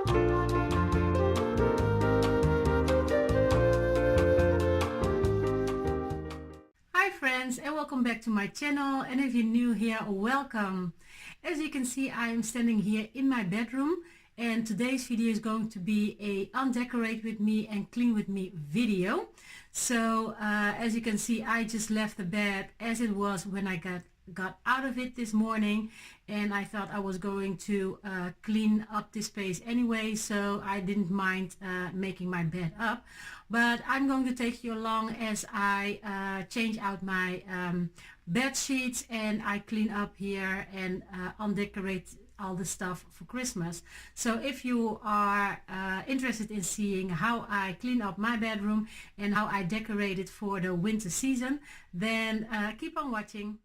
Hi friends, and welcome back to my channel, and if you're new here, welcome. As you can see, I am standing here in my bedroom, and today's video is going to be a undecorate with me and clean with me video. So as you can see, I just left the bed as it was when I got out of it this morning, and I thought I was going to clean up this space anyway, so I didn't mind making my bed up. But I'm going to take you along as I change out my bed sheets and I clean up here and undecorate all the stuff for Christmas. So if you are interested in seeing how I clean up my bedroom and how I decorate it for the winter season, then keep on watching.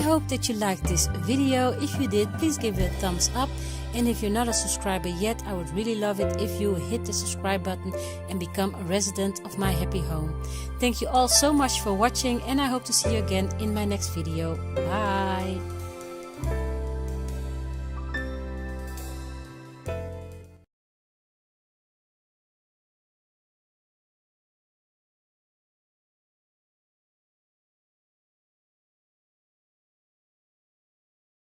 hope that you liked this video. If you did, please give it a thumbs up. And if you're not a subscriber yet, I would really love it if you hit the subscribe button and become a resident of my happy home. Thank you all so much for watching, and I hope to see you again in my next video. Bye!